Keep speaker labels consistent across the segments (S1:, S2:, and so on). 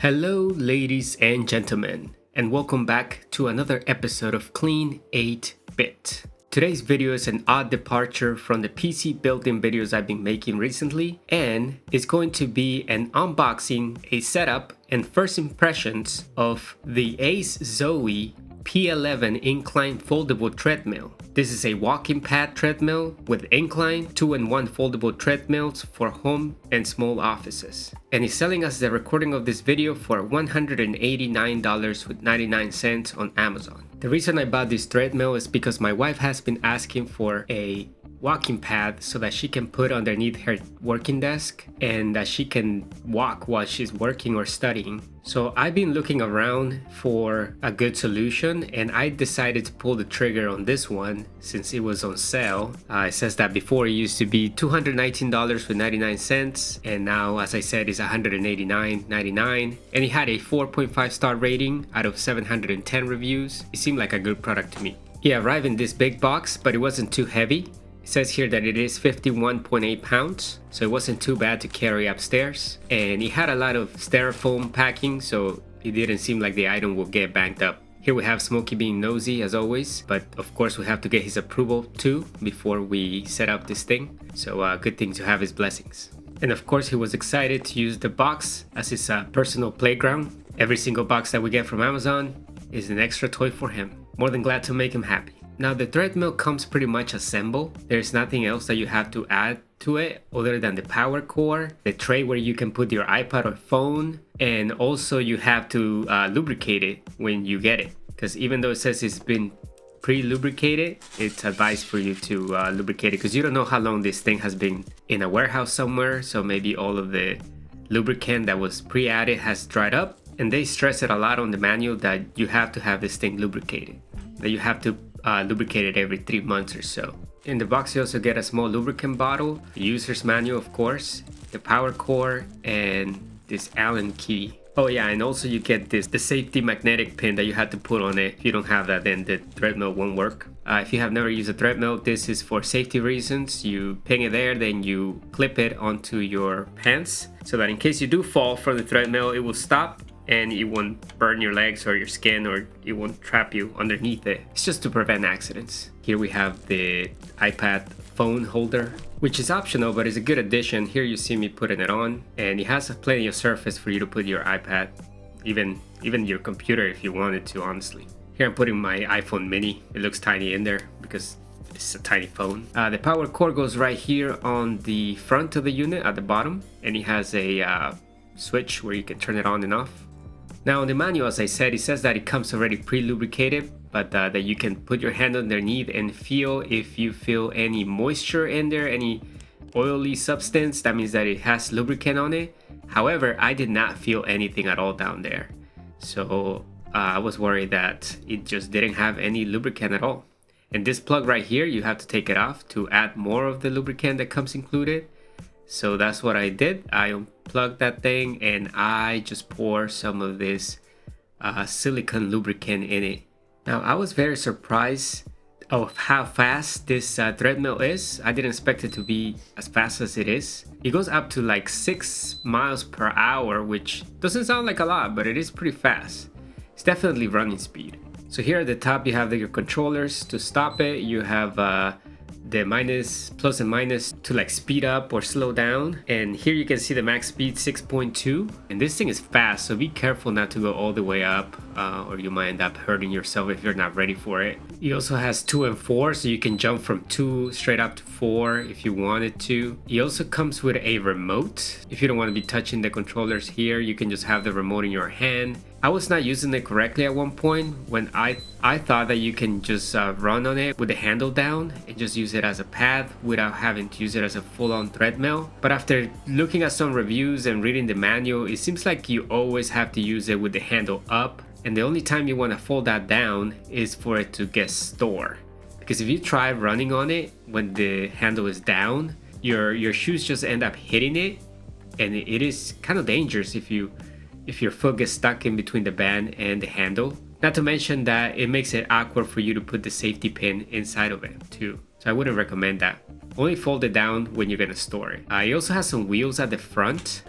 S1: Hello, ladies and gentlemen, and welcome back to another episode of Clean 8-Bit. Today's video is an odd departure from the PC building videos I've been making recently, and it's going to be an unboxing, a setup, and first impressions of the Acezoe P11 incline foldable treadmill. This is a walking pad treadmill with incline 2-in-1 foldable treadmills for home and small offices. And he's selling us the recording of this video for $189.99 on Amazon. The reason I bought this treadmill is because my wife has been asking for a walking pad so that she can put underneath her working desk and that she can walk while she's working or studying. So I've been looking around for a good solution and I decided to pull the trigger on this one since it was on sale. It says that before it used to be $219.99 and now, as I said, it's $189.99, and it had a 4.5 star rating out of 710 reviews. It seemed like a good product to me. It arrived in this big box, but it wasn't too heavy. It says here that it is 51.8 pounds, so it wasn't too bad to carry upstairs. And it had a lot of styrofoam packing, so it didn't seem like the item will get banged up. Here we have Smokey being nosy as always, but of course we have to get his approval too before we set up this thing. So good thing to have his blessings. And of course he was excited to use the box as his personal playground. Every single box that we get from Amazon is an extra toy for him. More than glad to make him happy. Now the treadmill comes pretty much assembled. There's nothing else that you have to add to it other than the power cord, the tray where you can put your iPad or phone, and also you have to lubricate it when you get it. Because even though it says it's been pre-lubricated, it's advised for you to lubricate it because you don't know how long this thing has been in a warehouse somewhere. So maybe all of the lubricant that was pre-added has dried up. And they stress it a lot on the manual that you have to have this thing lubricated, that you have to lubricate it every 3 months or so. In the box you also get a small lubricant bottle, the user's manual of course, the power cord, and this Allen key. Oh yeah, and also you get the safety magnetic pin that you have to put on it. If you don't have that, then the treadmill won't work. If you have never used a treadmill, this is for safety reasons. You pin it there, then you clip it onto your pants so that in case you do fall from the treadmill, it will stop and it won't burn your legs or your skin, or it won't trap you underneath it. It's just to prevent accidents. Here we have the iPad phone holder, which is optional but is a good addition. Here you see me putting it on, and it has plenty of surface for you to put your iPad, even your computer if you wanted to, honestly. Here I'm putting my iPhone mini. It looks tiny in there because it's a tiny phone. The power cord goes right here on the front of the unit at the bottom, and it has a switch where you can turn it on and off. Now on the manual, as I said, it says that it comes already pre-lubricated, but that you can put your hand underneath and feel if you feel any moisture in there, any oily substance. That means that it has lubricant on it. However, I did not feel anything at all down there. So I was worried that it just didn't have any lubricant at all. And this plug right here, you have to take it off to add more of the lubricant that comes included. So that's what I did. I unplugged that thing and I just pour some of this silicone lubricant in it. Now I was very surprised of how fast this treadmill is. I didn't expect it to be as fast as it is. It goes up to like 6 miles per hour, which doesn't sound like a lot, but it is pretty fast. It's definitely running speed. So here at the top you have your controllers to stop it. You have the plus and minus to like speed up or slow down, and here you can see the max speed 6.2, and this thing is fast, so be careful not to go all the way up or you might end up hurting yourself if you're not ready for it. It also has 2 and 4, so you can jump from 2 straight up to 4 if you wanted to. It also comes with a remote. If you don't want to be touching the controllers here, you can just have the remote in your hand. I was not using it correctly at one point when I thought that you can just run on it with the handle down and just use it as a pad without having to use it as a full-on treadmill. But after looking at some reviews and reading the manual, it seems like you always have to use it with the handle up, and the only time you want to fold that down is for it to get stored. Because if you try running on it when the handle is down, your shoes just end up hitting it, and it is kind of dangerous if your foot gets stuck in between the band and the handle. Not to mention that it makes it awkward for you to put the safety pin inside of it too. So I wouldn't recommend that. Only fold it down when you're gonna store it. It also has some wheels at the front,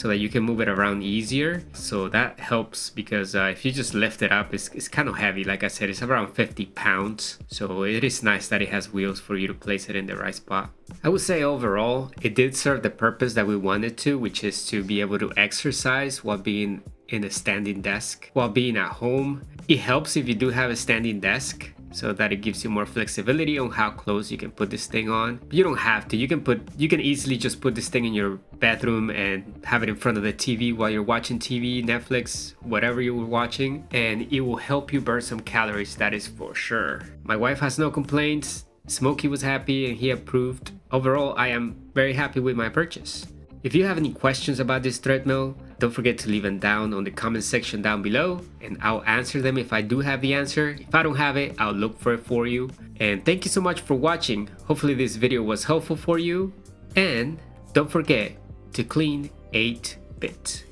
S1: so that you can move it around easier. So that helps because if you just lift it up, it's kind of heavy. Like I said, it's around 50 pounds. So it is nice that it has wheels for you to place it in the right spot. I would say overall, it did serve the purpose that we wanted to, which is to be able to exercise while being in a standing desk, while being at home. It helps if you do have a standing desk, so that it gives you more flexibility on how close you can put this thing on. You don't have to. You can easily just put this thing in your bedroom and have it in front of the TV while you're watching TV, Netflix, whatever you were watching, and it will help you burn some calories, that is for sure. My wife has no complaints. Smokey was happy and he approved. Overall, I am very happy with my purchase. If you have any questions about this treadmill, don't forget to leave them down on the comment section down below, and I'll answer them if I do have the answer. If I don't have it, I'll look for it for you. And thank you so much for watching. Hopefully this video was helpful for you. And don't forget to clean 8-bit.